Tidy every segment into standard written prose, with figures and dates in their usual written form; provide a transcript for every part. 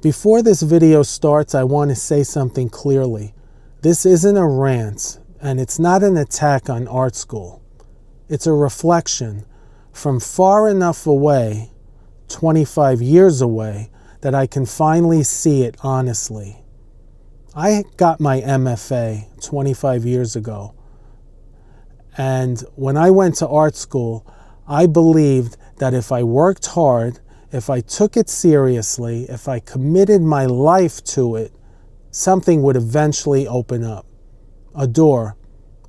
Before this video starts, I want to say something clearly. This isn't a rant, and it's not an attack on art school. It's a reflection from far enough away, 25 years away, that I can finally see it honestly. I got my MFA 25 years ago, and when I went to art school, I believed that if I worked hard, if I took it seriously, if I committed my life to it, something would eventually open up. A door,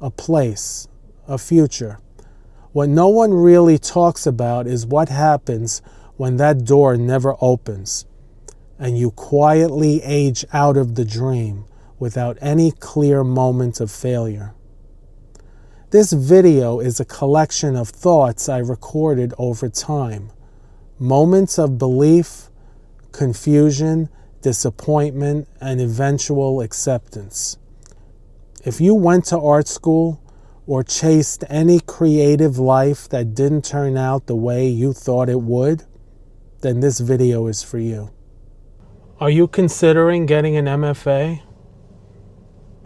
a place, a future. What no one really talks about is what happens when that door never opens and you quietly age out of the dream without any clear moment of failure. This video is a collection of thoughts I recorded over time. Moments of belief, confusion, disappointment, and eventual acceptance. If you went to art school or chased any creative life that didn't turn out the way you thought it would, then this video is for you. Are you considering getting an MFA?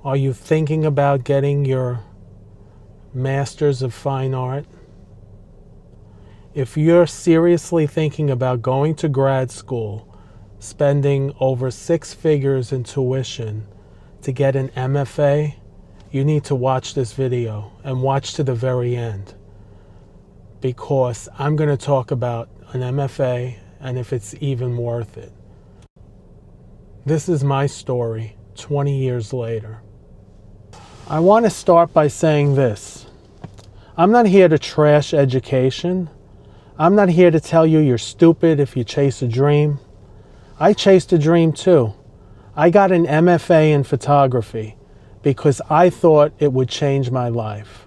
Are you thinking about getting your Masters of Fine Art? If you're seriously thinking about going to grad school, spending over 6 figures in tuition to get an MFA, you need to watch this video and watch to the very end, because I'm going to talk about an MFA and if it's even worth it. This is my story 20 years later. I want to start by saying this. I'm not here to trash education. I'm not here to tell you you're stupid if you chase a dream. I chased a dream too. I got an MFA in photography because I thought it would change my life.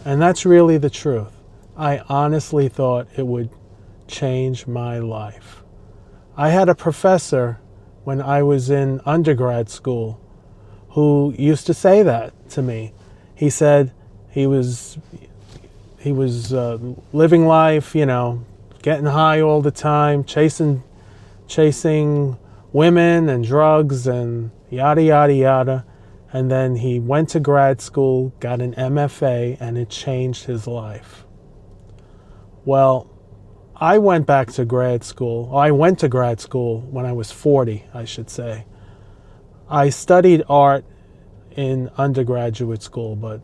And that's really the truth. I honestly thought it would change my life. I had a professor when I was in undergrad school who used to say that to me. He said he was living life, getting high all the time, chasing women and drugs and yada, yada, yada. And then he went to grad school, got an MFA, and it changed his life. Well, I went to grad school when I was 40, I should say. I studied art in undergraduate school, but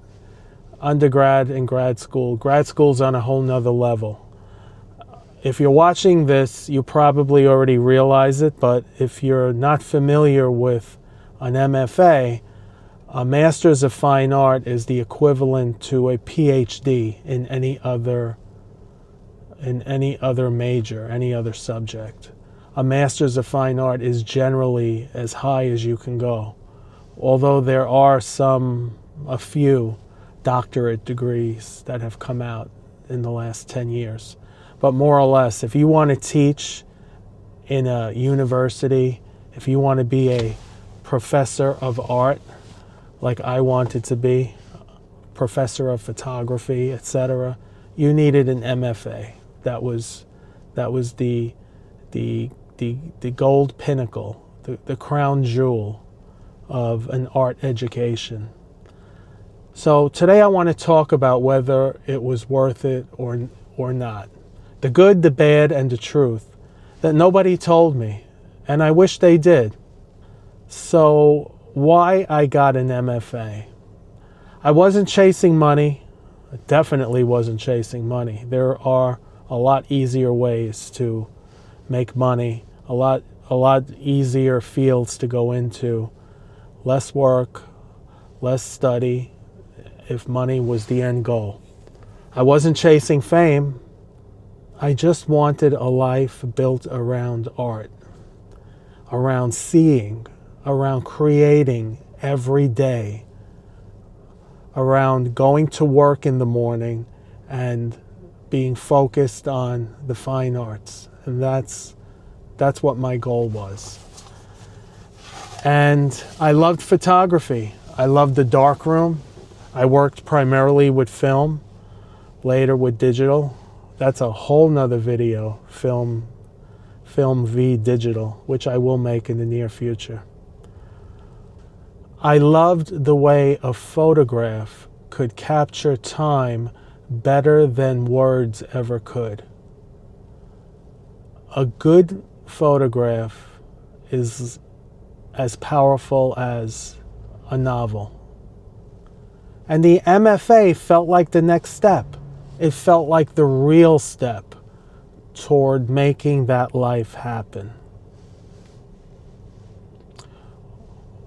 undergrad and grad school's on a whole nother level. If you're watching this, you probably already realize it, but if you're not familiar with an MFA, a Master's of Fine Art is the equivalent to a PhD in any other major, any other subject. A Master's of Fine Art is generally as high as you can go, although there are a few doctorate degrees that have come out in the last 10 years. But more or less, if you want to teach in a university, if you want to be a professor of art, like I wanted to be, professor of photography, etc., you needed an MFA. That was the gold pinnacle, the crown jewel of an art education. So today I want to talk about whether it was worth it or not. The good, the bad, and the truth that nobody told me, and I wish they did. So why I got an MFA? I wasn't chasing money. I definitely wasn't chasing money. There are a lot easier ways to make money, a lot easier fields to go into, less work, less study, if money was the end goal. I wasn't chasing fame. I just wanted a life built around art, around seeing, around creating every day, around going to work in the morning and being focused on the fine arts. And that's what my goal was. And I loved photography. I loved the darkroom. I worked primarily with film, later with digital. That's a whole nother video, film film v digital, which I will make in the near future. I loved the way a photograph could capture time better than words ever could. A good photograph is as powerful as a novel. And the MFA felt like the next step. It felt like the real step toward making that life happen.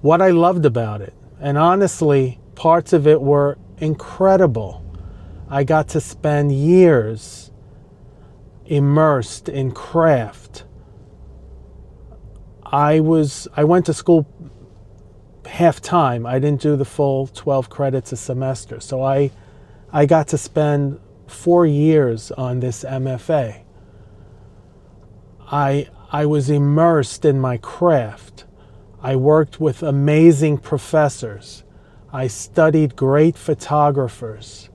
What I loved about it, and honestly, parts of it were incredible. I got to spend years immersed in craft. I went to school half-time. I didn't do the full 12 credits a semester. So I got to spend 4 years on this MFA. I was immersed in my craft. I worked with amazing professors. I studied great photographers.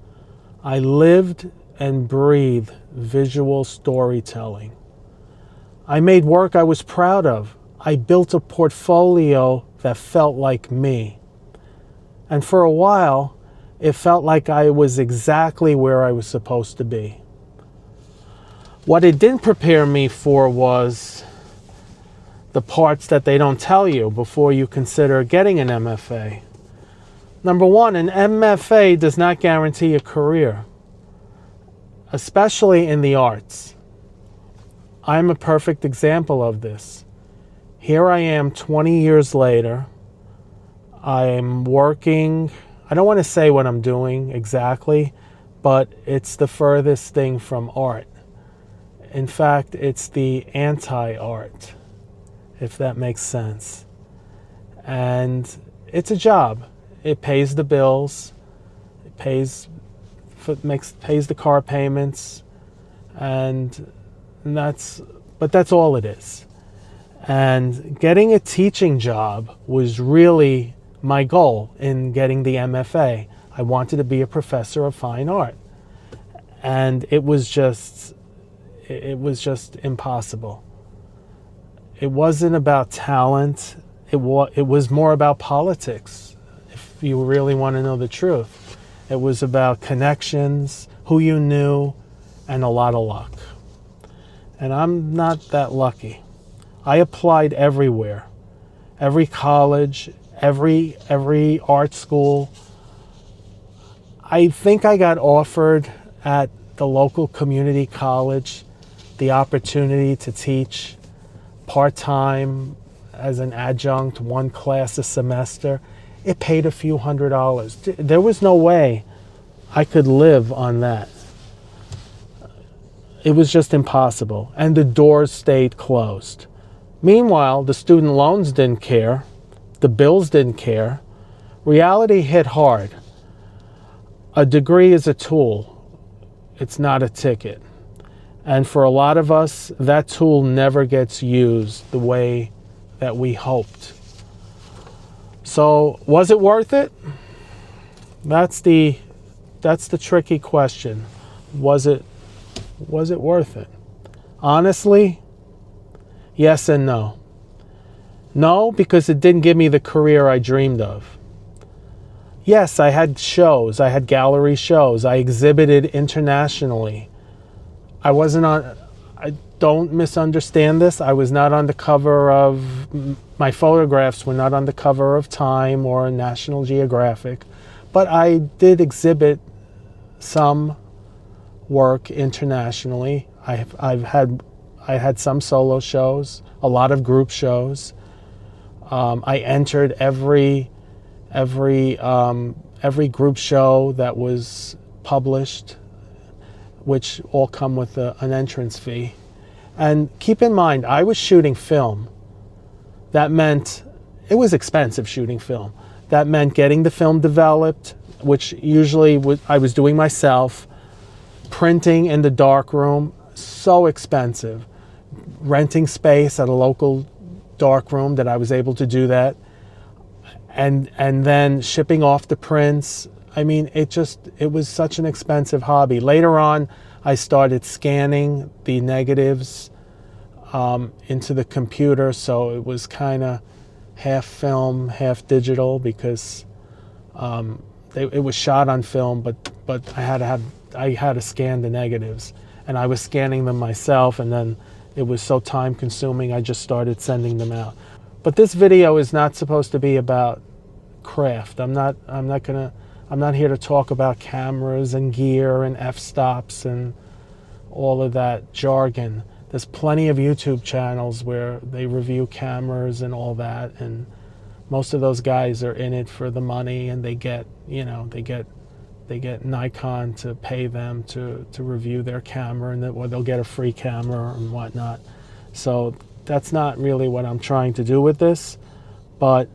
I lived and breathed visual storytelling. I made work I was proud of. I built a portfolio that felt like me. And for a while, it felt like I was exactly where I was supposed to be. What it didn't prepare me for was the parts that they don't tell you before you consider getting an MFA. Number one, an MFA does not guarantee a career, especially in the arts. I'm a perfect example of this. Here I am 20 years later. I'm working, I don't want to say what I'm doing exactly, but it's the furthest thing from art. In fact, it's the anti-art, if that makes sense. And it's a job. It pays the bills. It pays the car payments, and that's all it is. And getting a teaching job was really my goal in getting the MFA. I wanted to be a professor of fine art, and it was just impossible. It wasn't about talent. It was more about politics, if you really want to know the truth. It was about connections, who you knew, and a lot of luck. And I'm not that lucky. I applied everywhere, every college, every art school. I think I got offered at the local community college the opportunity to teach part-time as an adjunct, 1 class a semester. It paid a few $100s. There was no way I could live on that. It was just impossible, and the doors stayed closed. Meanwhile, the student loans didn't care. The bills didn't care. Reality hit hard. A degree is a tool. It's not a ticket. And for a lot of us, that tool never gets used the way that we hoped. So, was it worth it? That's the tricky question. Was it worth it? Honestly, yes and no. No, because it didn't give me the career I dreamed of. Yes, I had shows. I had gallery shows. I exhibited internationally. Don't misunderstand this. I was not on the cover of, my photographs were not on the cover of Time or National Geographic, but I did exhibit some work internationally. I had some solo shows, a lot of group shows. I entered every group show that was published, which all come with an entrance fee. And keep in mind, I was shooting film. That meant it was expensive shooting film. That meant getting the film developed, which usually I was doing myself, printing in the darkroom, so expensive. Renting space at a local darkroom that I was able to do that. And then shipping off the prints. I mean, it was such an expensive hobby. Later on, I started scanning the negatives into the computer, so it was kind of half film, half digital, because it was shot on film, but I had to scan the negatives, and I was scanning them myself, and then it was so time consuming I just started sending them out. But this video is not supposed to be about craft. I'm not here to talk about cameras and gear and f-stops and all of that jargon. There's plenty of YouTube channels where they review cameras and all that, and most of those guys are in it for the money, and they get Nikon to pay them to review their camera, and or they'll get a free camera and whatnot. So that's not really what I'm trying to do with this, but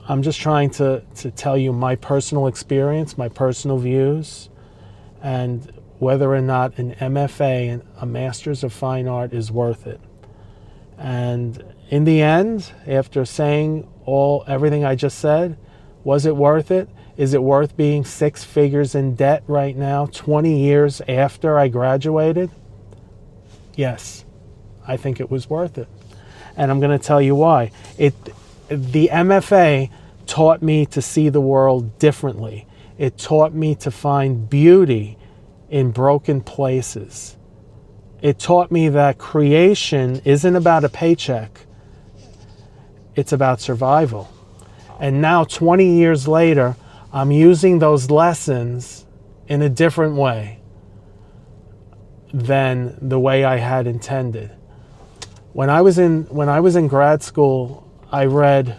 I'm just trying to tell you my personal experience, my personal views, and whether or not an MFA and a Master's of Fine Art is worth it. And in the end, after saying everything I just said, was it worth it? Is it worth being 6 figures in debt right now, 20 years after I graduated? Yes, I think it was worth it. And I'm going to tell you why. The MFA taught me to see the world differently. It taught me to find beauty in broken places. It taught me that creation isn't about a paycheck. It's about survival. And now, 20 years later, I'm using those lessons in a different way than the way I had intended. When I was in grad school, I read,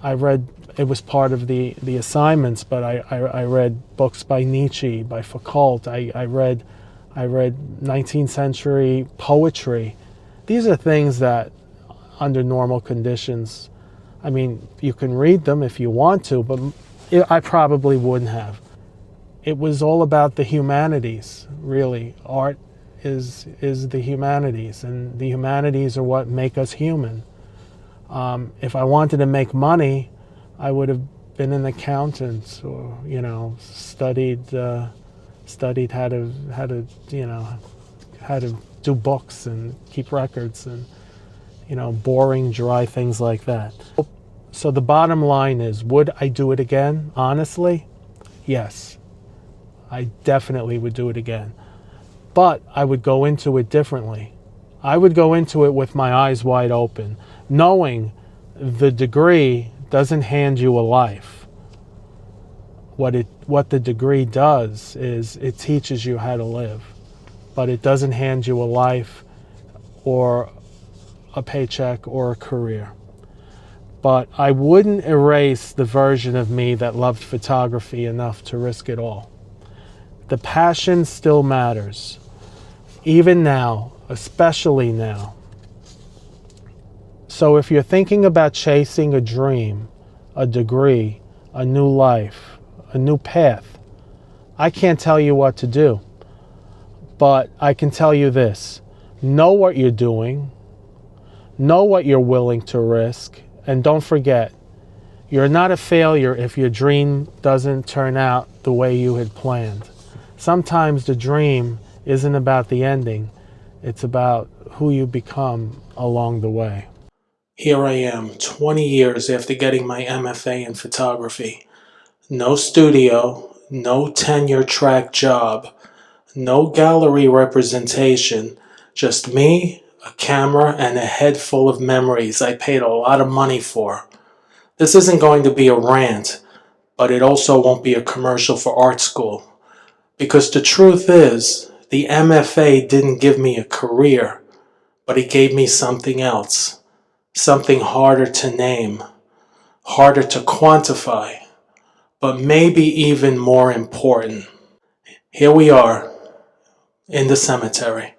it was part of the assignments, but I read books by Nietzsche, by Foucault. I read 19th century poetry. These are things that, under normal conditions, I mean, you can read them if you want to, but I probably wouldn't have. It was all about the humanities, really. Art is the humanities, and the humanities are what make us human. If I wanted to make money, I would have been an accountant, or studied how to do books and keep records, and boring, dry things like that. So the bottom line is, would I do it again? Honestly, yes. I definitely would do it again. But I would go into it differently. I would go into it with my eyes wide open, knowing the degree doesn't hand you a life. What the degree does is it teaches you how to live, but it doesn't hand you a life or a paycheck or a career. But I wouldn't erase the version of me that loved photography enough to risk it all. The passion still matters, even now, especially now. So if you're thinking about chasing a dream, a degree, a new life, a new path, I can't tell you what to do, but I can tell you this: know what you're doing, know what you're willing to risk, and don't forget, you're not a failure if your dream doesn't turn out the way you had planned. Sometimes the dream isn't about the ending, it's about who you become along the way. Here I am, 20 years after getting my MFA in photography. No studio, no tenure track job, no gallery representation, just me, a camera, and a head full of memories I paid a lot of money for. This isn't going to be a rant, but it also won't be a commercial for art school. Because the truth is, the MFA didn't give me a career, but it gave me something else. Something harder to name, harder to quantify, but maybe even more important. Here we are, in the cemetery.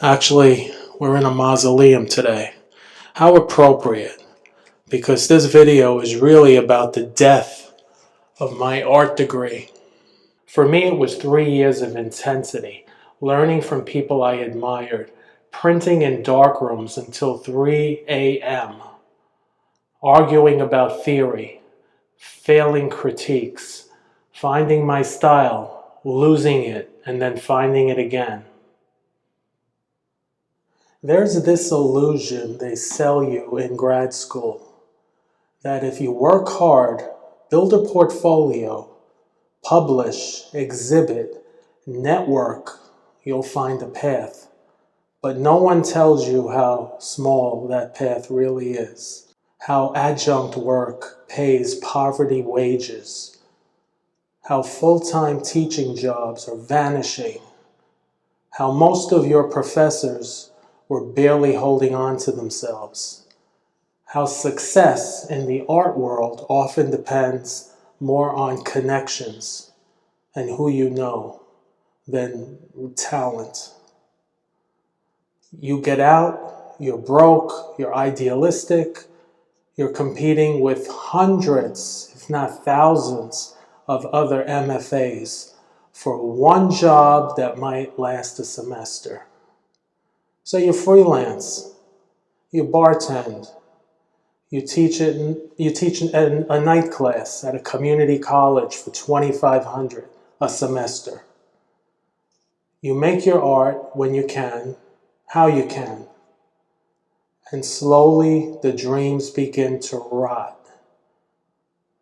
Actually, we're in a mausoleum today. How appropriate, because this video is really about the death of my art degree. For me, it was 3 years of intensity, learning from people I admired, printing in dark rooms until 3 a.m., arguing about theory, failing critiques, finding my style, losing it, and then finding it again. There's this illusion they sell you in grad school that if you work hard, build a portfolio, publish, exhibit, network, you'll find a path. But no one tells you how small that path really is, how adjunct work pays poverty wages, how full-time teaching jobs are vanishing, how most of your professors were barely holding on to themselves, how success in the art world often depends more on connections and who you know than talent. You get out, you're broke, you're idealistic, you're competing with hundreds, if not thousands, of other MFAs for one job that might last a semester. So you freelance, you bartend, you teach a night class at a community college for $2,500 a semester. You make your art when you can, how you can, and slowly the dreams begin to rot.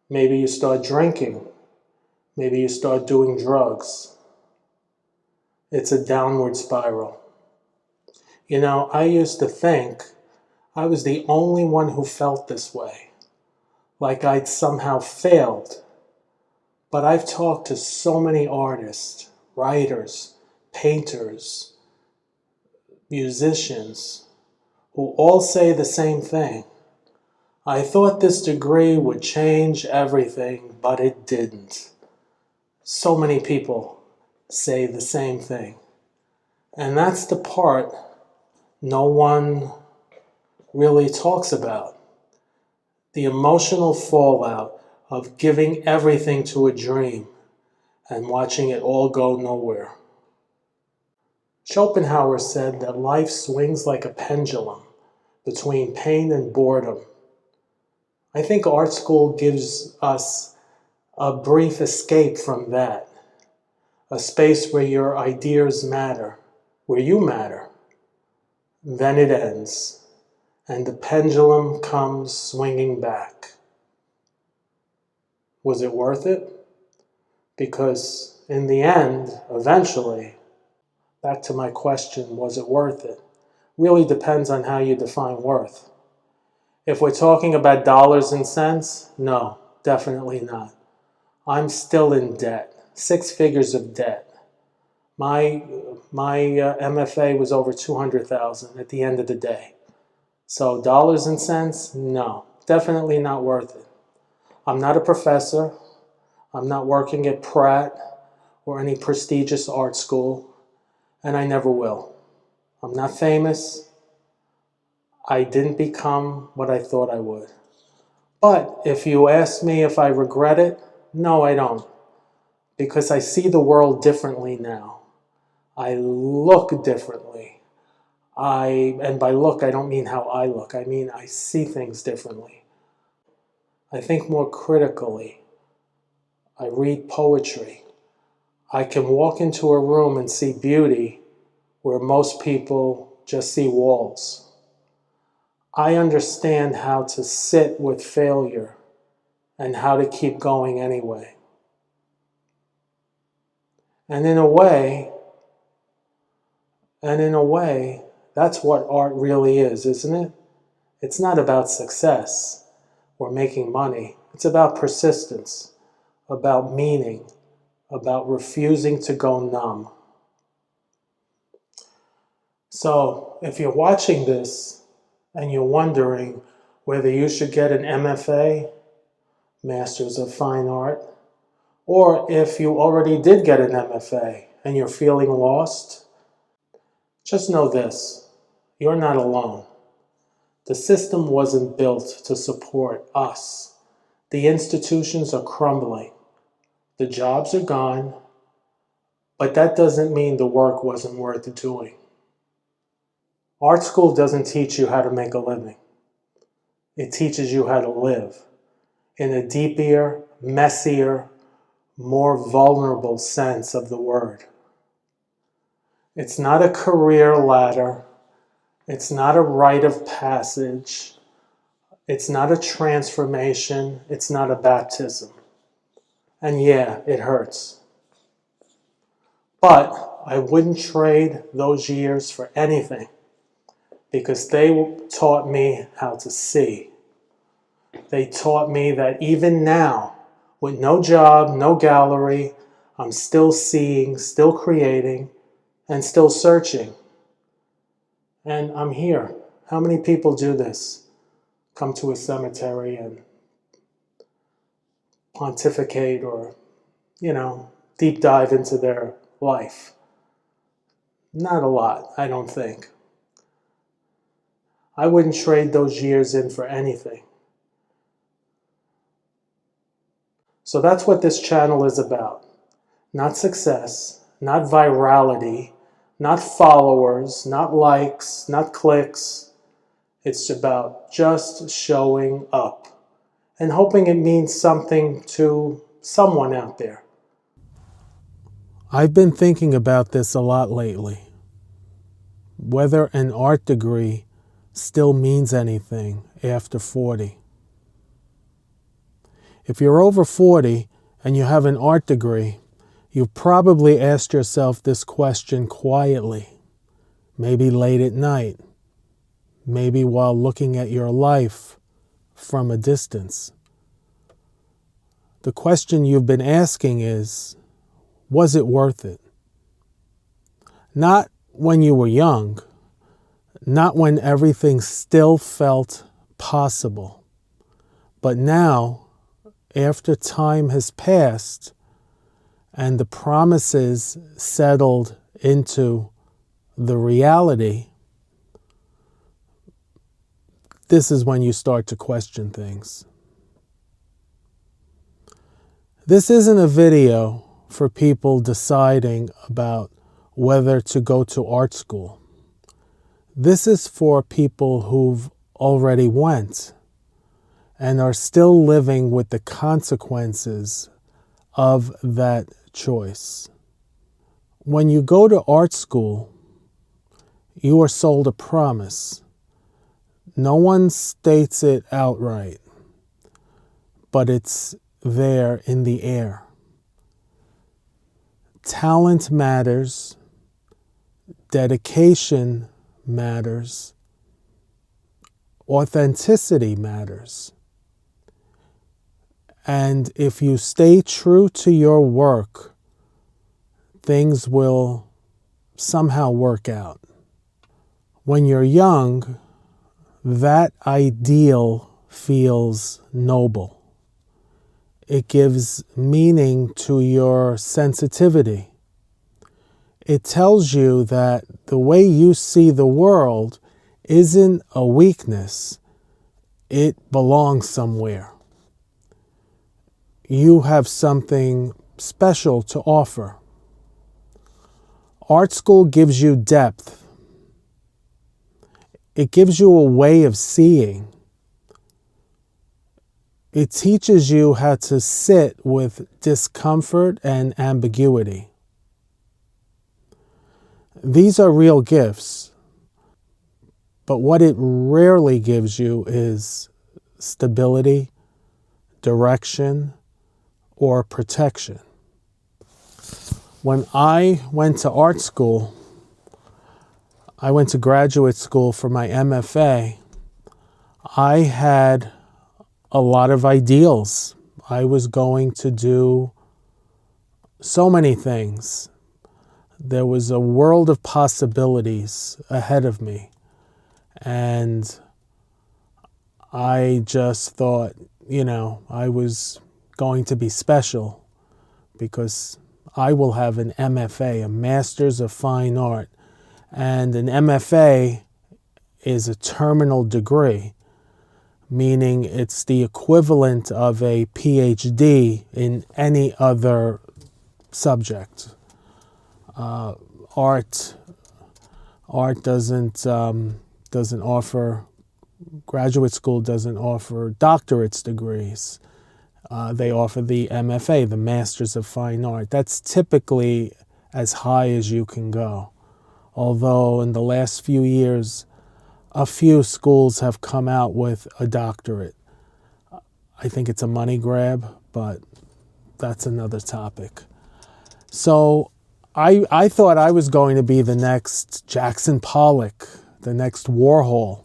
Maybe you start drinking, maybe you start doing drugs. It's a downward spiral. You know, I used to think I was the only one who felt this way, like I'd somehow failed. But I've talked to so many artists, writers, painters, musicians, who all say the same thing. I thought this degree would change everything, but it didn't. So many people say the same thing. And that's the part no one really talks about. The emotional fallout of giving everything to a dream and watching it all go nowhere. Schopenhauer said that life swings like a pendulum between pain and boredom. I think art school gives us a brief escape from that, a space where your ideas matter, where you matter. Then it ends, and the pendulum comes swinging back. Was it worth it? Because in the end, eventually, back to my question, was it worth it? Really depends on how you define worth. If we're talking about dollars and cents, no, definitely not. I'm still in debt, 6 figures of debt. My MFA was over 200,000 at the end of the day. So dollars and cents, no, definitely not worth it. I'm not a professor. I'm not working at Pratt or any prestigious art school, and I never will. I'm not famous. I didn't become what I thought I would. But if you ask me if I regret it, no, I don't. Because I see the world differently now. I look differently. And by look, I don't mean how I look. I mean I see things differently. I think more critically. I read poetry. I can walk into a room and see beauty where most people just see walls. I understand how to sit with failure and how to keep going anyway. And in a way, that's what art really is, isn't it? It's not about success or making money. It's about persistence, about meaning, about refusing to go numb. So if you're watching this and you're wondering whether you should get an MFA, Masters of Fine Art, or if you already did get an MFA and you're feeling lost, just know this, you're not alone. The system wasn't built to support us. The institutions are crumbling. The jobs are gone, but that doesn't mean the work wasn't worth doing. Art school doesn't teach you how to make a living. It teaches you how to live in a deeper, messier, more vulnerable sense of the word. It's not a career ladder. It's not a rite of passage. It's not a transformation. It's not a baptism. And yeah, it hurts. But I wouldn't trade those years for anything, because they taught me how to see. They taught me that even now, with no job, no gallery, I'm still seeing, still creating, and still searching. And I'm here. How many people do this? Come to a cemetery and pontificate or, deep dive into their life? Not a lot, I don't think. I wouldn't trade those years in for anything. So that's what this channel is about. Not success, not virality, not followers, not likes, not clicks. It's about just showing up and hoping it means something to someone out there. I've been thinking about this a lot lately. Whether an art degree still means anything after 40. If you're over 40 and you have an art degree, you've probably asked yourself this question quietly, maybe late at night, maybe while looking at your life from a distance. The question you've been asking is, was it worth it? Not when you were young, not when everything still felt possible, but now, after time has passed and the promises settled into the reality, this is when you start to question things. This isn't a video for people deciding about whether to go to art school. This is for people who've already went and are still living with the consequences of that choice. When you go to art school, you are sold a promise. No one states it outright, but it's there in the air. Talent matters, dedication matters, authenticity matters. And if you stay true to your work, things will somehow work out. When you're young, that ideal feels noble. It gives meaning to your sensitivity. It tells you that the way you see the world isn't a weakness. It belongs somewhere. You have something special to offer. Art school gives you depth. It gives you a way of seeing. It teaches you how to sit with discomfort and ambiguity. These are real gifts, but what it rarely gives you is stability, direction, or protection. When I went to art school, I went to graduate school for my MFA, I had a lot of ideals. I was going to do so many things. There was a world of possibilities ahead of me. And I just thought, I was going to be special because I will have an MFA, a Master's of Fine Art. And an MFA is a terminal degree, meaning it's the equivalent of a PhD in any other subject. Art doesn't offer, graduate school doesn't offer doctorate's degrees. They offer the MFA, the Masters of Fine Art. That's typically as high as you can go. Although in the last few years, a few schools have come out with a doctorate. I think it's a money grab, but that's another topic. So I thought I was going to be the next Jackson Pollock, the next Warhol.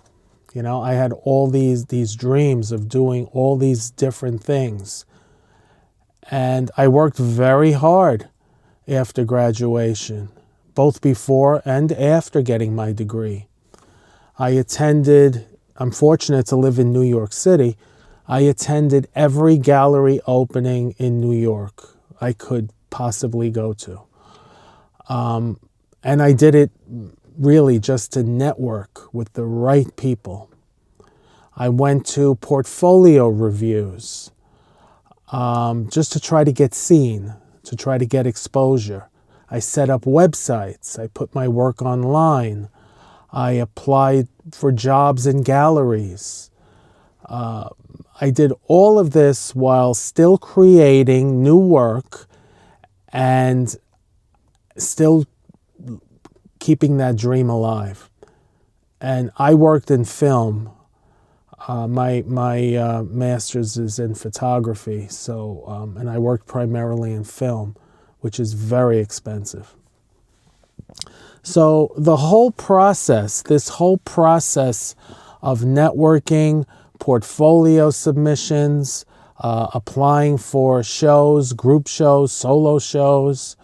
You know, I had all these dreams of doing all these different things. And I worked very hard after graduation, both before and after getting my degree. I'm fortunate to live in New York City. I attended every gallery opening in New York I could possibly go to. And I did it really just to network with the right people. I went to portfolio reviews just to try to get seen, to try to get exposure. I set up websites. I put my work online. I applied for jobs in galleries. I did all of this while still creating new work and still keeping that dream alive. And I worked in film. My master's is in photography, so and I worked primarily in film, which is very expensive. So this whole process of networking, portfolio submissions, applying for shows, group shows, solo shows,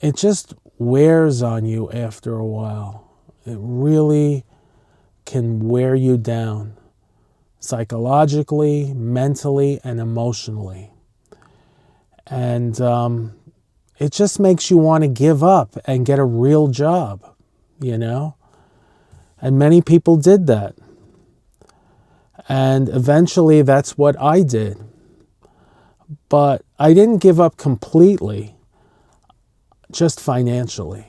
it just wears on you after a while. It really can wear you down psychologically, mentally, and emotionally. And it just makes you want to give up and get a real job, you know? And many people did that. And eventually that's what I did. But I didn't give up completely, just financially.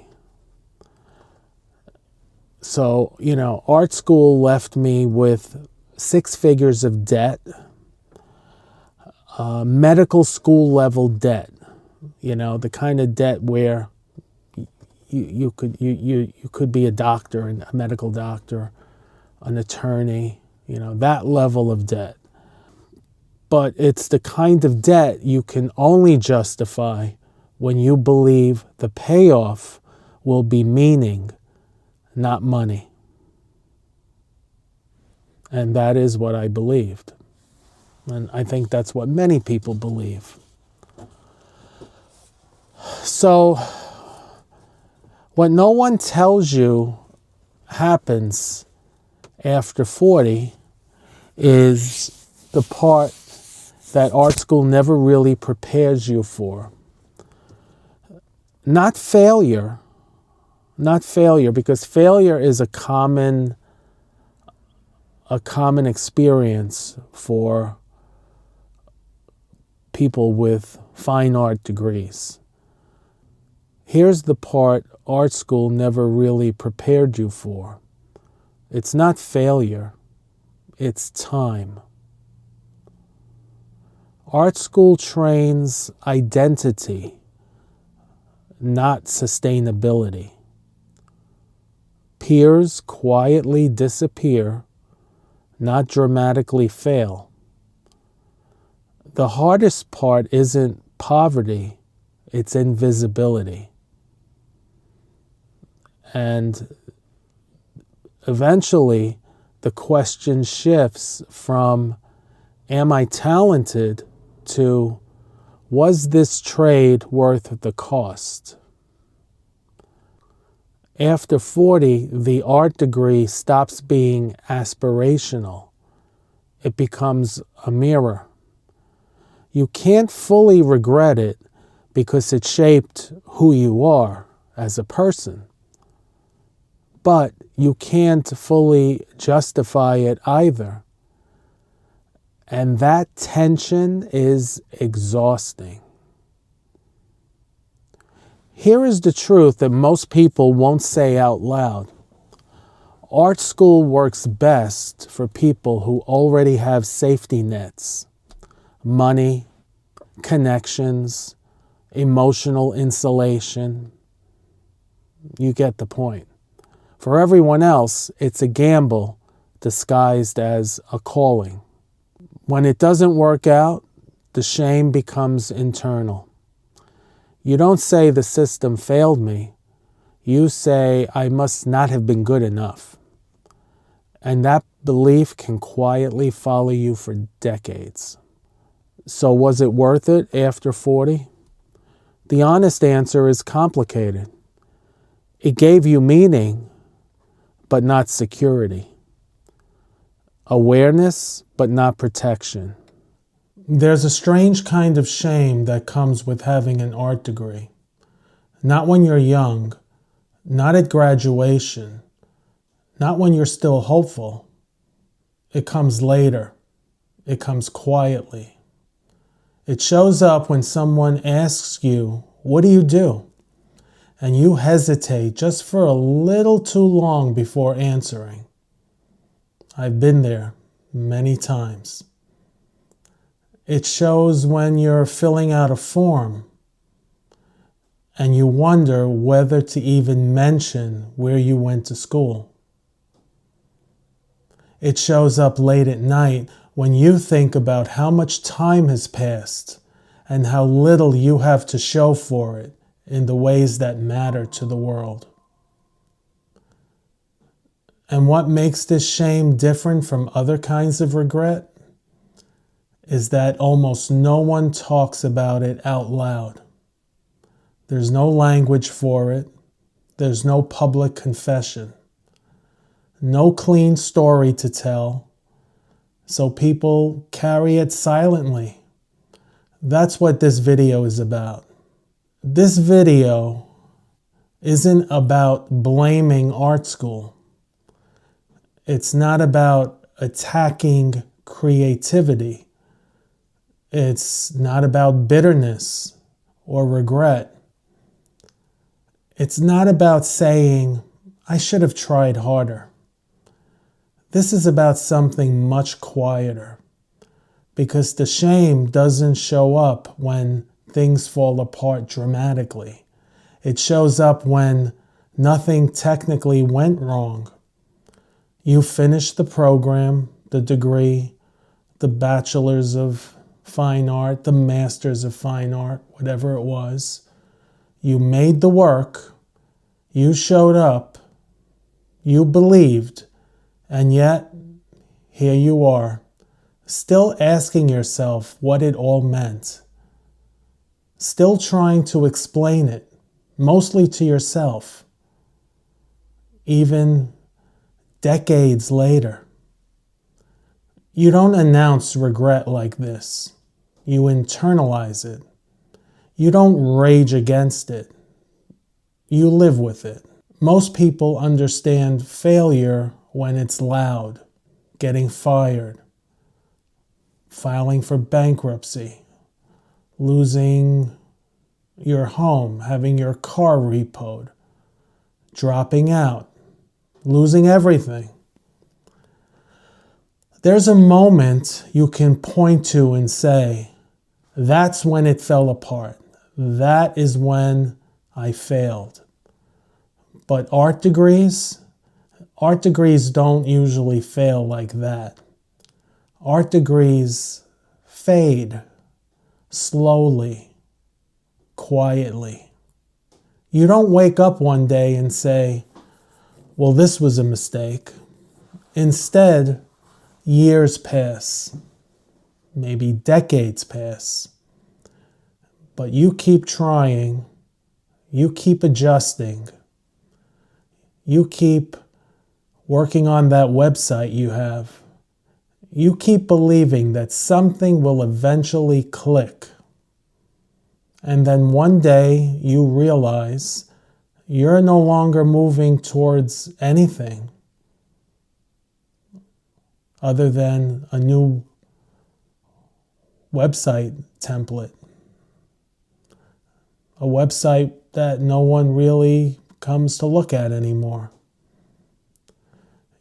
So, you know, art school left me with 6 figures of debt, medical school level debt, you know, the kind of debt where you could be a doctor, and a medical doctor, an attorney, you know, that level of debt. But it's the kind of debt you can only justify when you believe the payoff will be meaning, not money. And that is what I believed. And I think that's what many people believe. So, what no one tells you happens after 40 is the part that art school never really prepares you for. Not failure, because failure is a common experience for people with fine art degrees. Here's the part art school never really prepared you for. It's not failure, it's time. Art school trains identity, not sustainability. Peers quietly disappear, not dramatically fail. The hardest part isn't poverty, it's invisibility. And eventually, the question shifts from, am I talented, to, was this trade worth the cost? After 40, the art degree stops being aspirational. It becomes a mirror. You can't fully regret it because it shaped who you are as a person. But you can't fully justify it either. And that tension is exhausting. Here is the truth that most people won't say out loud. Art school works best for people who already have safety nets, money, connections, emotional insulation. You get the point. For everyone else, it's a gamble disguised as a calling. When it doesn't work out, the shame becomes internal. You don't say the system failed me. You say I must not have been good enough. And that belief can quietly follow you for decades. So was it worth it after 40? The honest answer is complicated. It gave you meaning, but not security. Awareness, but not protection. There's a strange kind of shame that comes with having an art degree. Not when you're young, not at graduation, not when you're still hopeful. It comes later. It comes quietly. It shows up when someone asks you, "What do you do?" And you hesitate just for a little too long before answering. I've been there many times. It shows when you're filling out a form and you wonder whether to even mention where you went to school. It shows up late at night when you think about how much time has passed and how little you have to show for it in the ways that matter to the world. And what makes this shame different from other kinds of regret is that almost no one talks about it out loud. There's no language for it. There's no public confession. No clean story to tell. So people carry it silently. That's what this video is about. This video isn't about blaming art school. It's not about attacking creativity. It's not about bitterness or regret. It's not about saying, I should have tried harder. This is about something much quieter, because the shame doesn't show up when things fall apart dramatically. It shows up when nothing technically went wrong. You finished the program, the degree, the bachelor's of fine art, the master's of fine art, whatever it was. You made the work, you showed up, you believed, and yet here you are, still asking yourself what it all meant. Still trying to explain it, mostly to yourself, even decades later. You don't announce regret like this. You internalize it. You don't rage against it. You live with it. Most people understand failure when it's loud, getting fired, filing for bankruptcy, losing your home, having your car repoed, dropping out, losing everything. There's a moment you can point to and say, that's when it fell apart. That is when I failed. But art degrees don't usually fail like that. Art degrees fade slowly, quietly. You don't wake up one day and say, well, this was a mistake. Instead, years pass, maybe decades pass, but you keep trying, you keep adjusting, you keep working on that website you have, you keep believing that something will eventually click. And then one day you realize you're no longer moving towards anything other than a new website template. A website that no one really comes to look at anymore.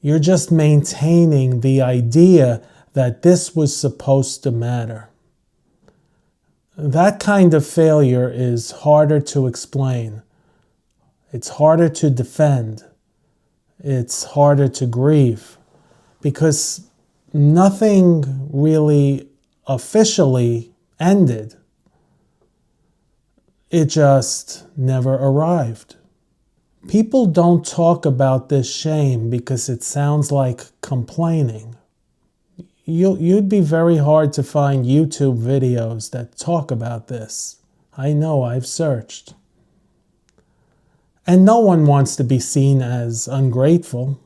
You're just maintaining the idea that this was supposed to matter. That kind of failure is harder to explain. It's harder to defend. It's harder to grieve because nothing really officially ended. It just never arrived. People don't talk about this shame because it sounds like complaining. You'd be very hard to find YouTube videos that talk about this. I know, I've searched. And no one wants to be seen as ungrateful.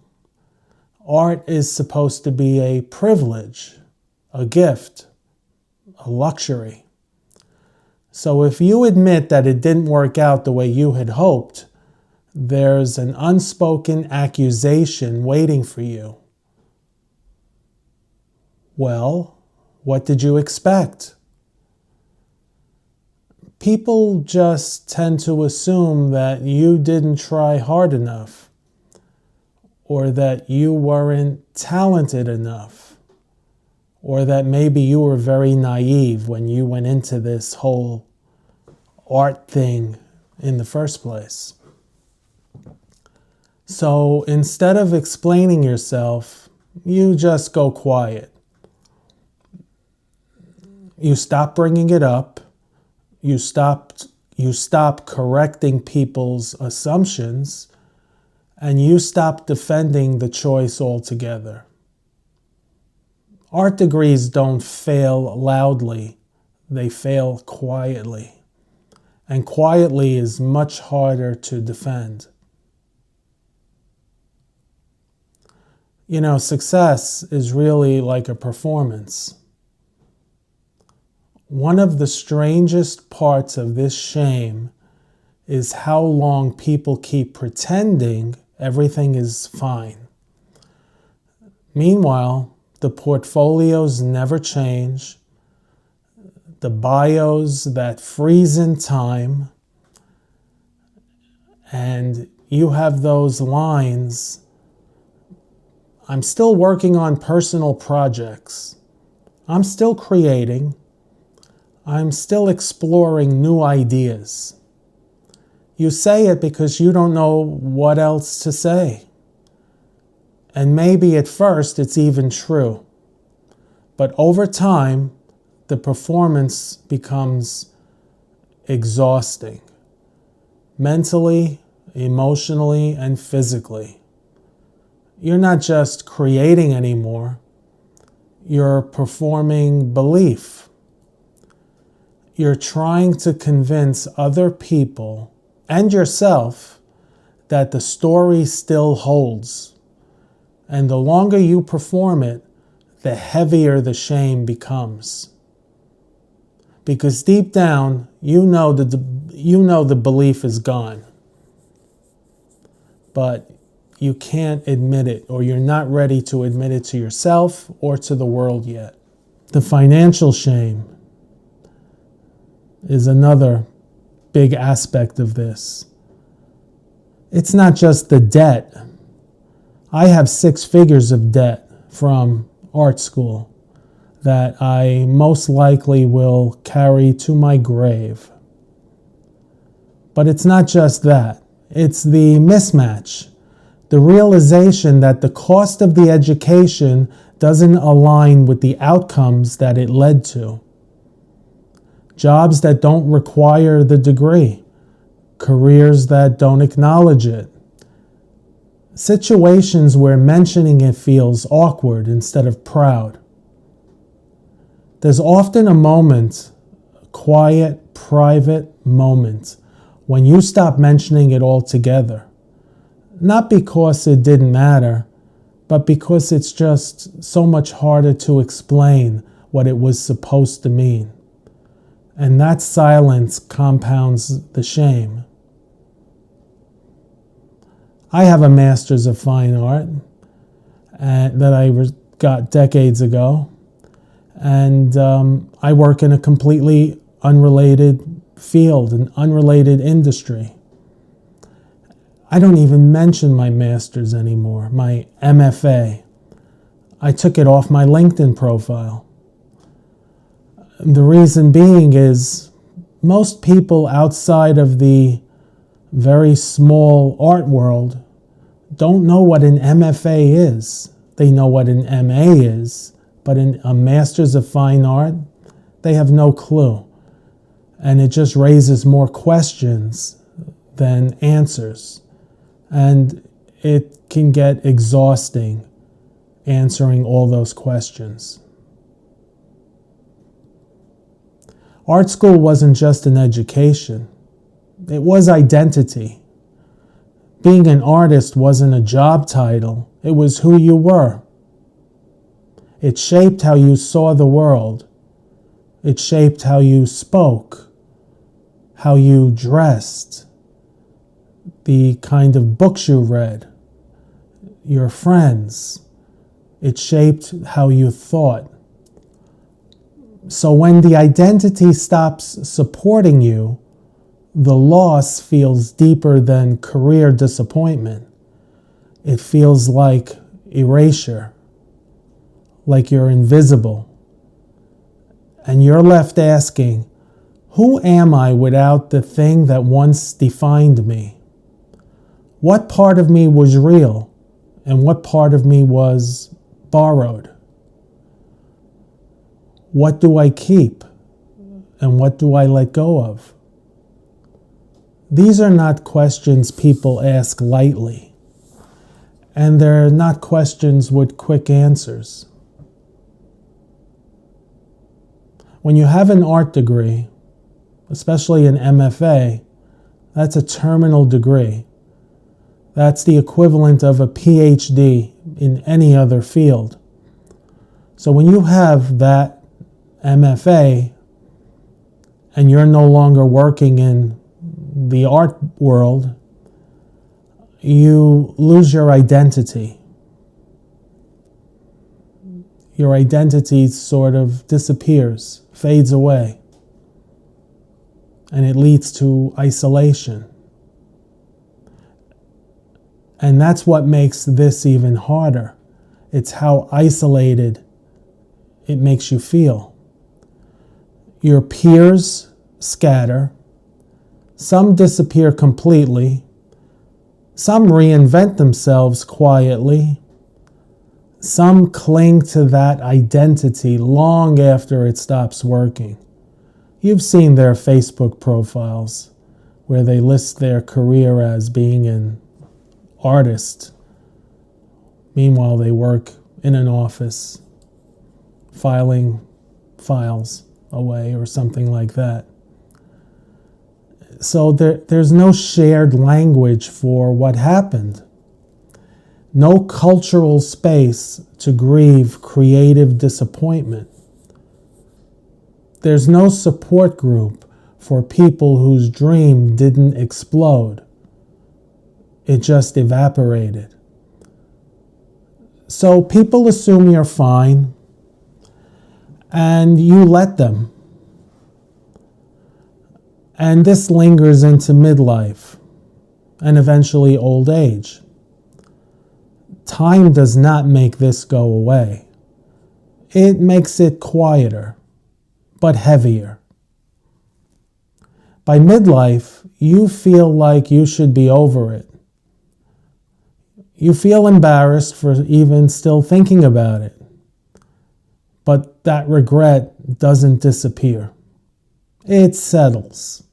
Art is supposed to be a privilege, a gift, a luxury. So if you admit that it didn't work out the way you had hoped, there's an unspoken accusation waiting for you. Well, what did you expect? People just tend to assume that you didn't try hard enough, or that you weren't talented enough, or that maybe you were very naive when you went into this whole art thing in the first place. So instead of explaining yourself, you just go quiet. You stop bringing it up. You stop correcting people's assumptions, and you stop defending the choice altogether. Art degrees don't fail loudly, they fail quietly. And quietly is much harder to defend. You know, success is really like a performance. One of the strangest parts of this shame is how long people keep pretending everything is fine. Meanwhile, the portfolios never change, the bios that freeze in time, and you have those lines, I'm still working on personal projects. I'm still creating. I'm still exploring new ideas. You say it because you don't know what else to say. And maybe at first it's even true. But over time, the performance becomes exhausting. Mentally, emotionally, and physically. You're not just creating anymore. You're performing belief. You're trying to convince other people and yourself that the story still holds. And the longer you perform it, the heavier the shame becomes. Because deep down, you know the belief is gone. But you can't admit it, or you're not ready to admit it to yourself or to the world yet. The financial shame is another big aspect of this. It's not just the debt. I have 6 figures of debt from art school that I most likely will carry to my grave. But it's not just that. It's the mismatch. The realization that the cost of the education doesn't align with the outcomes that it led to. Jobs that don't require the degree. Careers that don't acknowledge it. Situations where mentioning it feels awkward instead of proud. There's often a moment, a quiet, private moment, when you stop mentioning it altogether. Not because it didn't matter, but because it's just so much harder to explain what it was supposed to mean. And that silence compounds the shame. I have a Master's of Fine Art that I got decades ago. And I work in a completely unrelated field, an unrelated industry. I don't even mention my Master's anymore, my MFA. I took it off my LinkedIn profile. The reason being is most people outside of the very small art world don't know what an MFA is. They know what an MA is, but a Master's of Fine Art, they have no clue. And it just raises more questions than answers. And it can get exhausting answering all those questions. Art school wasn't just an education. It was identity. Being an artist wasn't a job title. It was who you were. It shaped how you saw the world. It shaped how you spoke, how you dressed, the kind of books you read, your friends. It shaped how you thought. So when the identity stops supporting you, the loss feels deeper than career disappointment. It feels like erasure, like you're invisible. And you're left asking, who am I without the thing that once defined me? What part of me was real and what part of me was borrowed? What do I keep and what do I let go of? These are not questions people ask lightly, and they're not questions with quick answers. When you have an art degree, especially an MFA, that's a terminal degree. That's the equivalent of a PhD in any other field. So when you have that MFA and you're no longer working in the art world, you lose your identity. Your identity sort of disappears, fades away, and it leads to isolation. And that's what makes this even harder. It's how isolated it makes you feel. Your peers scatter. Some disappear completely. Some reinvent themselves quietly. Some cling to that identity long after it stops working. You've seen their Facebook profiles where they list their career as being an artist. Meanwhile, they work in an office, filing files away or something like that. So there's no shared language for what happened. No cultural space to grieve creative disappointment. There's no support group for people whose dream didn't explode. It just evaporated. So people assume you're fine, and you let them. And this lingers into midlife and eventually old age. Time does not make this go away. It makes it quieter, but heavier. By midlife, you feel like you should be over it. You feel embarrassed for even still thinking about it. But that regret doesn't disappear. It settles.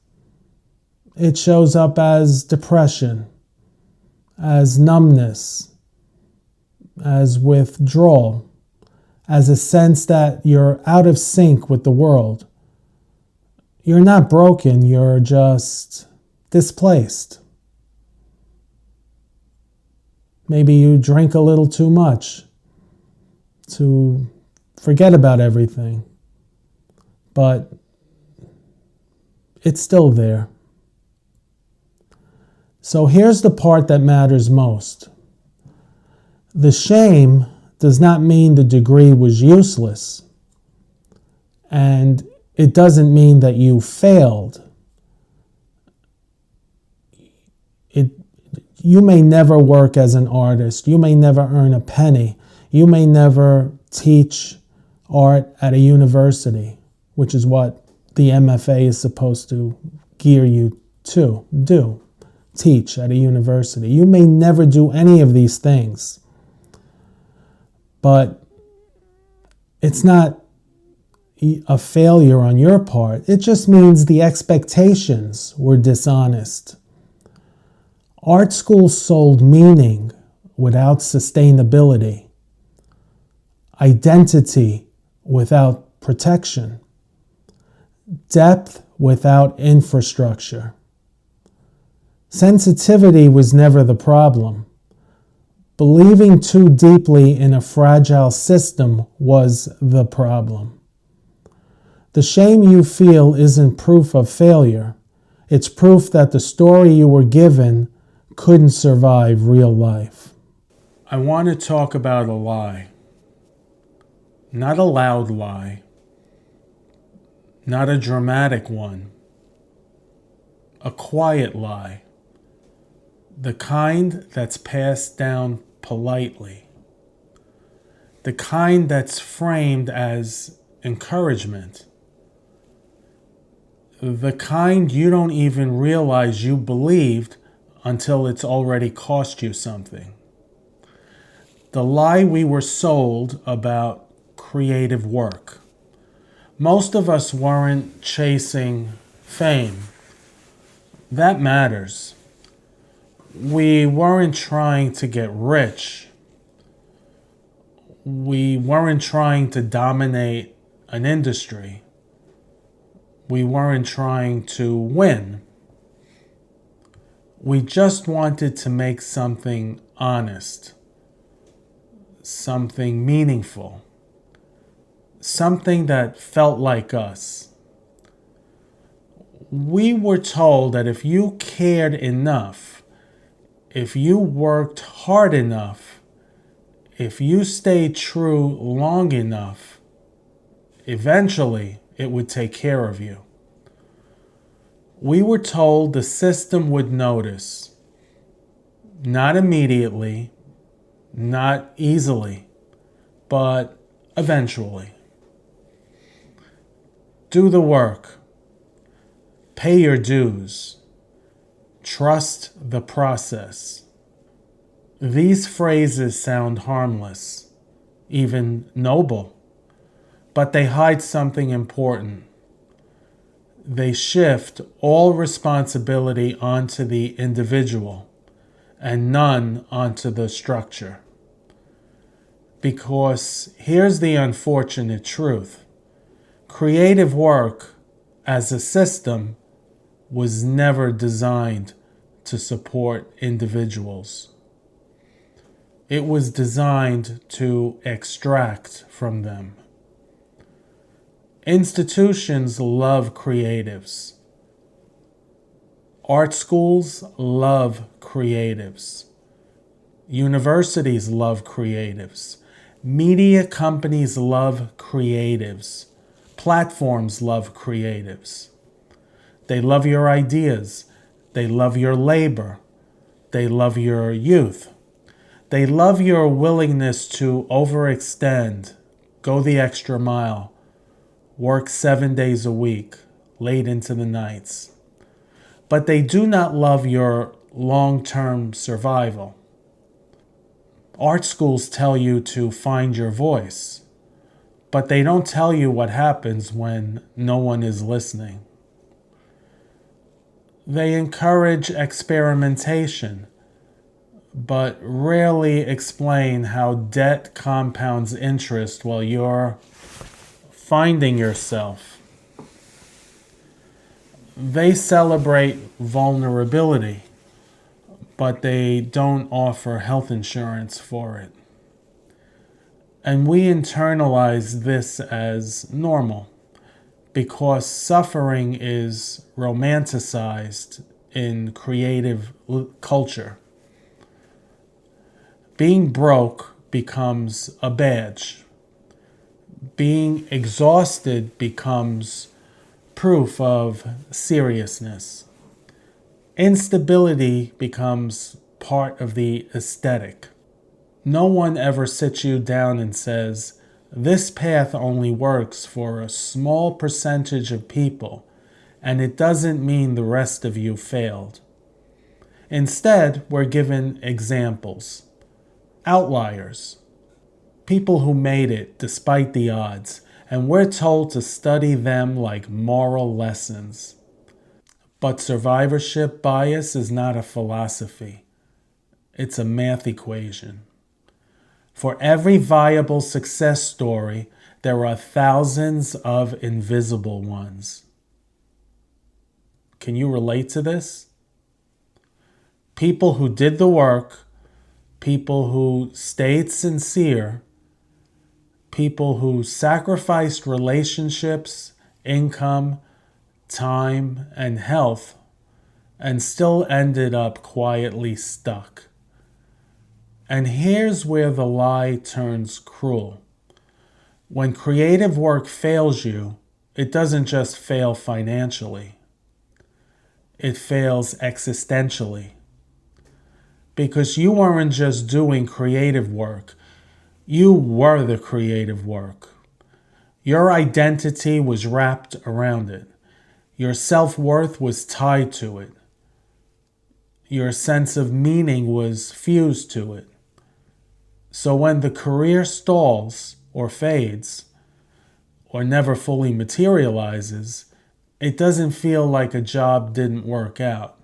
It shows up as depression, as numbness, as withdrawal, as a sense that you're out of sync with the world. You're not broken, you're just displaced. Maybe you drink a little too much to forget about everything, but it's still there. So here's the part that matters most. The shame does not mean the degree was useless, and it doesn't mean that you failed. You may never work as an artist. You may never earn a penny. You may never teach art at a university, which is what the MFA is supposed to gear you to do. teach at a university. You may never do any of these things. But it's not a failure on your part. It just means the expectations were dishonest. Art schools sold meaning without sustainability, identity without protection, depth without infrastructure. Sensitivity was never the problem. Believing too deeply in a fragile system was the problem. The shame you feel isn't proof of failure. It's proof that the story you were given couldn't survive real life. I want to talk about a lie. Not a loud lie. Not a dramatic one. A quiet lie. The kind that's passed down politely. The kind that's framed as encouragement. The kind you don't even realize you believed until it's already cost you something. The lie we were sold about creative work. Most of us weren't chasing fame. That matters. We weren't trying to get rich. We weren't trying to dominate an industry. We weren't trying to win. We just wanted to make something honest, something meaningful, something that felt like us. We were told that if you cared enough, if you worked hard enough, if you stayed true long enough, eventually it would take care of you. We were told the system would notice. Not immediately, not easily, but eventually. Do the work. Pay your dues. Trust the process. These phrases sound harmless, even noble, but they hide something important. They shift all responsibility onto the individual and none onto the structure. Because here's the unfortunate truth. Creative work as a system was never designed to support individuals. It was designed to extract from them. Institutions love creatives. Art schools love creatives. Universities love creatives. Media companies love creatives. Platforms love creatives. They love your ideas. They love your labor. They love your youth. They love your willingness to overextend, go the extra mile, work 7 days a week, late into the nights. But they do not love your long-term survival. Art schools tell you to find your voice, but they don't tell you what happens when no one is listening. They encourage experimentation, but rarely explain how debt compounds interest while you're finding yourself. They celebrate vulnerability, but they don't offer health insurance for it. And we internalize this as normal because suffering is romanticized in creative culture. Being broke becomes a badge. Being exhausted becomes proof of seriousness. Instability becomes part of the aesthetic. No one ever sits you down and says, this path only works for a small percentage of people, and it doesn't mean the rest of you failed. Instead, we're given examples, outliers, people who made it despite the odds, and we're told to study them like moral lessons. But survivorship bias is not a philosophy. It's a math equation. For every viable success story, there are thousands of invisible ones. Can you relate to this? People who did the work, people who stayed sincere, people who sacrificed relationships, income, time, and health, and still ended up quietly stuck. And here's where the lie turns cruel. When creative work fails you, it doesn't just fail financially. It fails existentially. Because you weren't just doing creative work, you were the creative work. Your identity was wrapped around it. Your self-worth was tied to it. Your sense of meaning was fused to it. So when the career stalls or fades or never fully materializes, it doesn't feel like a job didn't work out.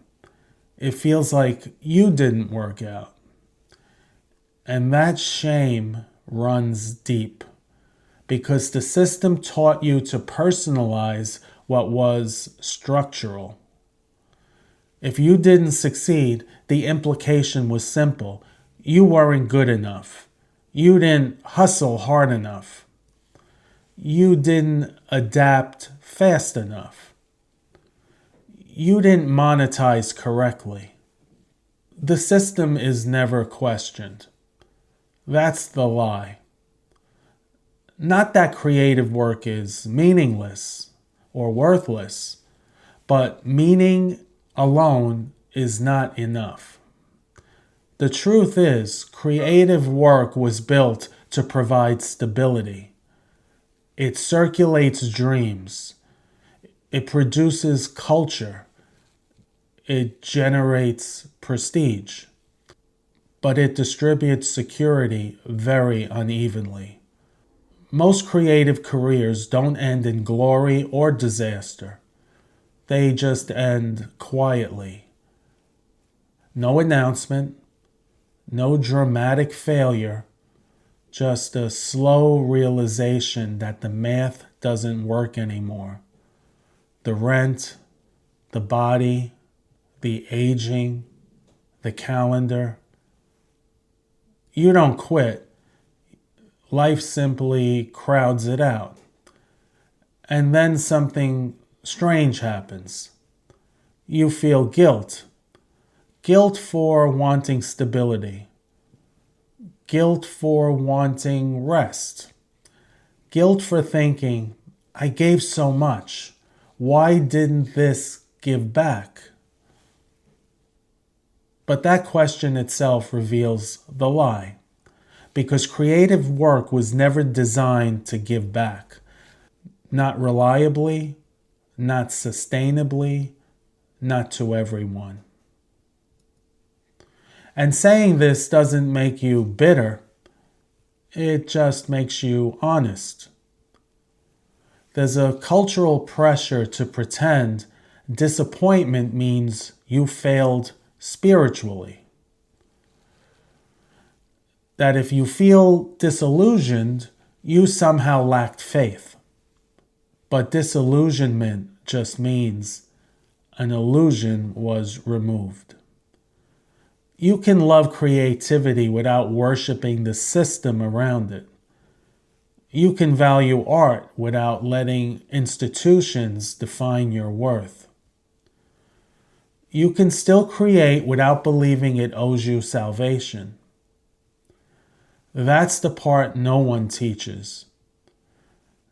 It feels like you didn't work out. And that shame runs deep because the system taught you to personalize what was structural. If you didn't succeed, the implication was simple. You weren't good enough. You didn't hustle hard enough. You didn't adapt fast enough. You didn't monetize correctly. The system is never questioned. That's the lie. Not that creative work is meaningless or worthless, but meaning alone is not enough. The truth is, creative work was built to provide stability. It circulates dreams. It produces culture. It generates prestige. But it distributes security very unevenly. Most creative careers don't end in glory or disaster. They just end quietly. No announcement, no dramatic failure, just a slow realization that the math doesn't work anymore. The rent, the body, the aging, the calendar. You don't quit. Life simply crowds it out. And then something strange happens. You feel guilt. Guilt for wanting stability. Guilt for wanting rest. Guilt for thinking, I gave so much. Why didn't this give back? But that question itself reveals the lie, because creative work was never designed to give back. Not reliably, not sustainably, not to everyone. And saying this doesn't make you bitter, it just makes you honest. There's a cultural pressure to pretend disappointment means you failed spiritually. That if you feel disillusioned, you somehow lacked faith. But disillusionment just means an illusion was removed. You can love creativity without worshiping the system around it. You can value art without letting institutions define your worth. You can still create without believing it owes you salvation. That's the part no one teaches.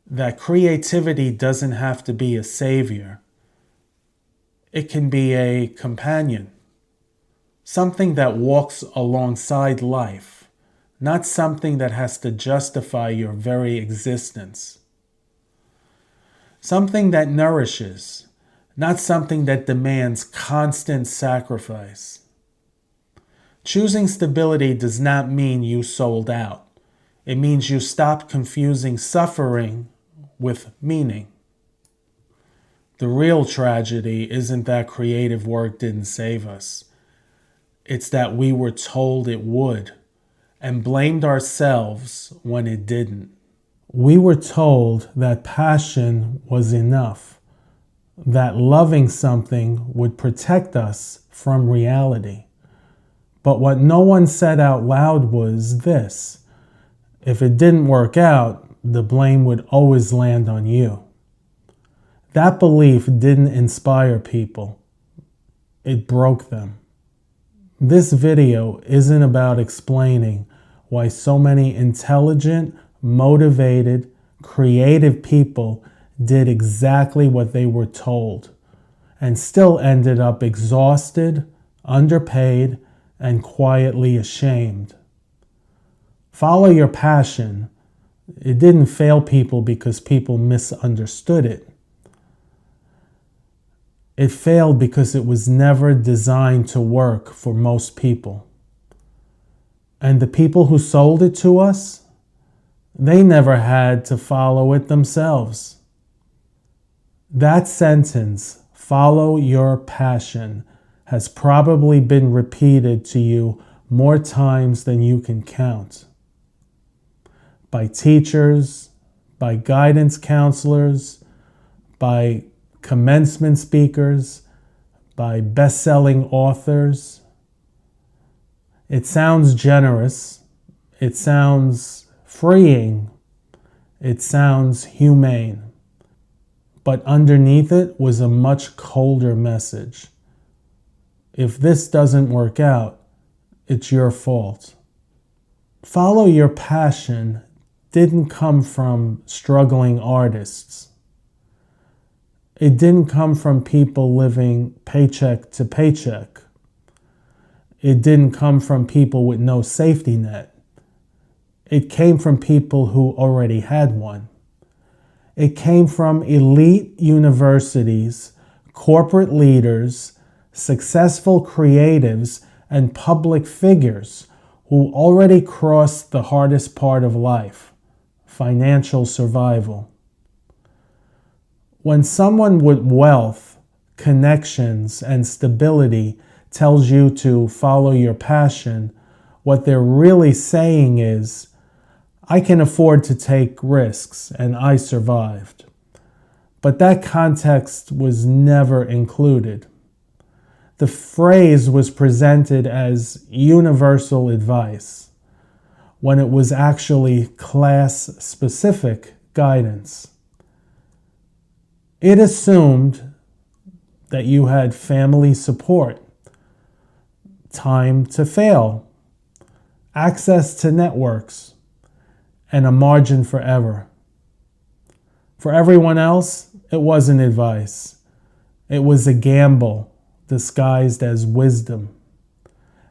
That creativity doesn't have to be a savior. It can be a companion. Something that walks alongside life, not something that has to justify your very existence. Something that nourishes, not something that demands constant sacrifice. Choosing stability does not mean you sold out. It means you stopped confusing suffering with meaning. The real tragedy isn't that creative work didn't save us. It's that we were told it would and blamed ourselves when it didn't. We were told that passion was enough, that loving something would protect us from reality. But what no one said out loud was this: if it didn't work out, the blame would always land on you. That belief didn't inspire people. It broke them. This video isn't about explaining why so many intelligent, motivated, creative people did exactly what they were told and still ended up exhausted, underpaid, and quietly ashamed. Follow your passion. It didn't fail people because people misunderstood it. It failed because it was never designed to work for most people. And the people who sold it to us, they never had to follow it themselves. That sentence, follow your passion, has probably been repeated to you more times than you can count. By teachers, by guidance counselors, by commencement speakers, by best-selling authors. It sounds generous. It sounds freeing. It sounds humane. But underneath it was a much colder message. If this doesn't work out, it's your fault. Follow your passion didn't come from struggling artists. It didn't come from people living paycheck to paycheck. It didn't come from people with no safety net. It came from people who already had one. It came from elite universities, corporate leaders, successful creatives, and public figures who already crossed the hardest part of life, financial survival. When someone with wealth, connections, and stability tells you to follow your passion, what they're really saying is, I can afford to take risks and I survived. But that context was never included. The phrase was presented as universal advice when it was actually class-specific guidance. It assumed that you had family support, time to fail, access to networks, and a margin for error. For everyone else, it wasn't advice. It was a gamble disguised as wisdom.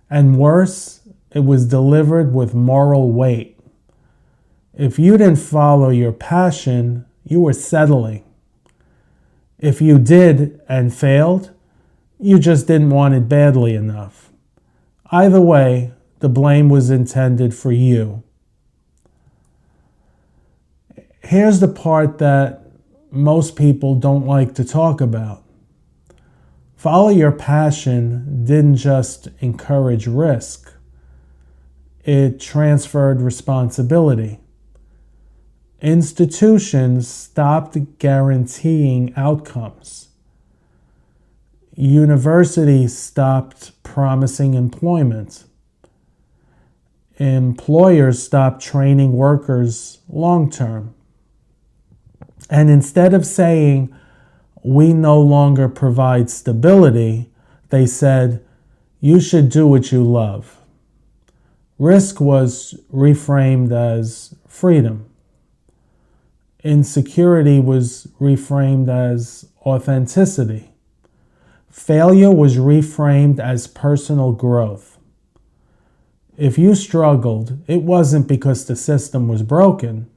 And worse, it was delivered with moral weight. If you didn't follow your passion, you were settling. If you did and failed, you just didn't want it badly enough. Either way, the blame was intended for you. Here's the part that most people don't like to talk about. Follow your passion didn't just encourage risk. It transferred responsibility. Institutions stopped guaranteeing outcomes. Universities stopped promising employment. Employers stopped training workers long-term. And instead of saying, we no longer provide stability, they said, you should do what you love. Risk was reframed as freedom. Insecurity was reframed as authenticity. Failure was reframed as personal growth. If you struggled, it wasn't because the system was broken.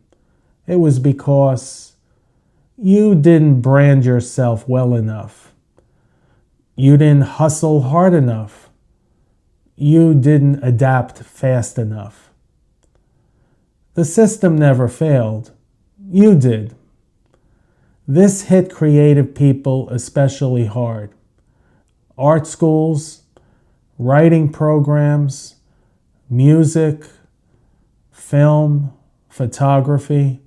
It was because you didn't brand yourself well enough. You didn't hustle hard enough. you didn't adapt fast enough. The system never failed. You did. This hit creative people especially hard. Art schools, writing programs, music, film, photography.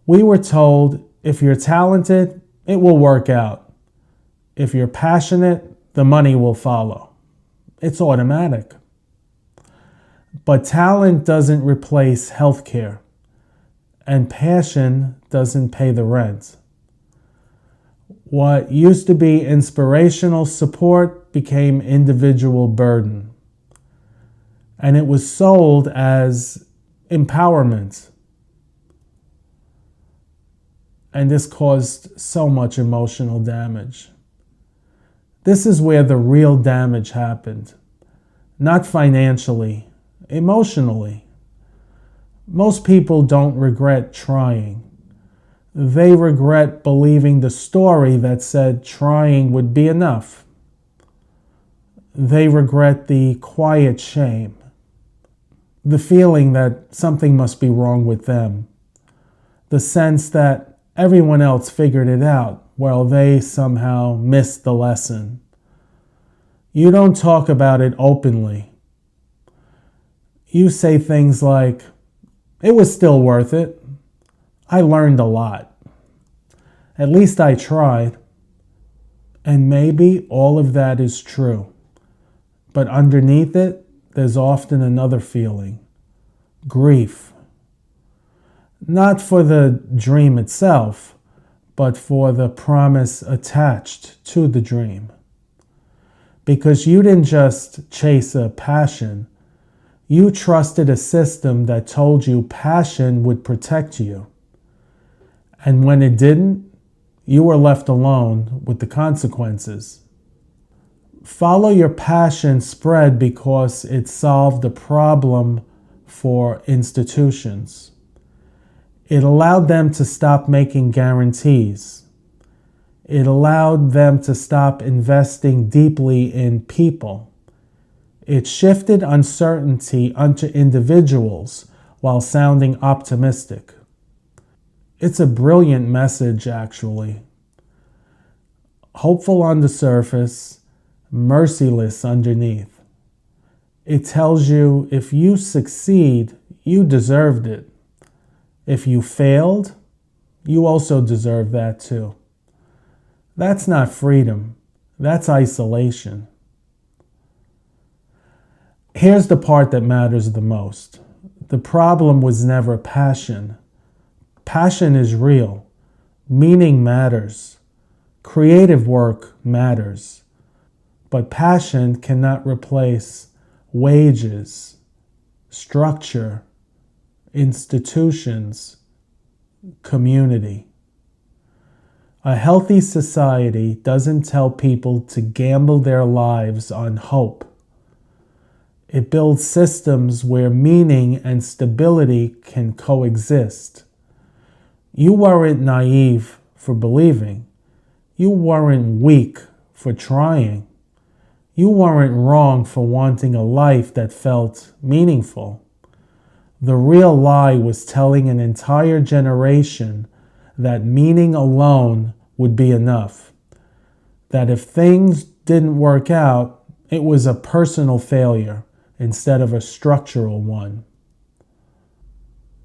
We were told if you're talented, it will work out. If you're passionate, the money will follow. It's automatic. But talent doesn't replace healthcare, and passion doesn't pay the rent. What used to be inspirational support became individual burden, and it was sold as empowerment. And this caused so much emotional damage. This is where the real damage happened. Not financially, emotionally. Most people don't regret trying. They regret believing the story that said trying would be enough. They regret the quiet shame, the feeling that something must be wrong with them, the sense that everyone else figured it out while they somehow missed the lesson. You don't talk about it openly. You say things like, "It was still worth it. I learned a lot. At least I tried." And maybe all of that is true. But underneath it, there's often another feeling: grief. Not for the dream itself, but for the promise attached to the dream. Because you didn't just chase a passion, you trusted a system that told you passion would protect you. And when it didn't, you were left alone with the consequences. Follow your passion spread because it solved a problem for institutions. It allowed them to stop making guarantees. It allowed them to stop investing deeply in people. It shifted uncertainty onto individuals while sounding optimistic. It's a brilliant message, actually. Hopeful on the surface, merciless underneath. It tells you if you succeed, you deserved it. If you failed, you also deserve that too. That's not freedom. That's isolation. Here's the part that matters the most. The problem was never passion. Passion is real. Meaning matters. Creative work matters. But passion cannot replace wages, structure, institutions, community. A healthy society doesn't tell people to gamble their lives on hope. It builds systems where meaning and stability can coexist. You weren't naive for believing. You weren't weak for trying. You weren't wrong for wanting a life that felt meaningful. The real lie was telling an entire generation that meaning alone would be enough. That if things didn't work out, it was a personal failure instead of a structural one.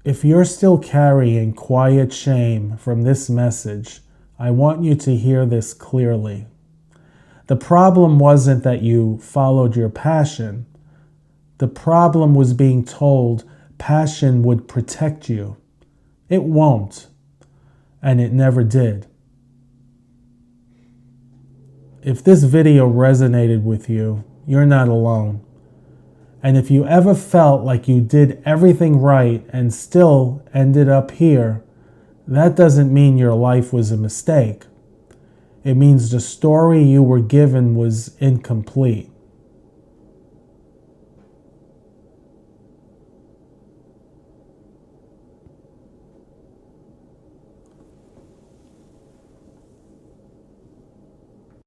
If you're still carrying quiet shame from this message, I want you to hear this clearly. The problem wasn't that you followed your passion. The problem was being told passion would protect you. It won't. And it never did. If this video resonated with you, you're not alone. And if you ever felt like you did everything right and still ended up here, that doesn't mean your life was a mistake. It means the story you were given was incomplete.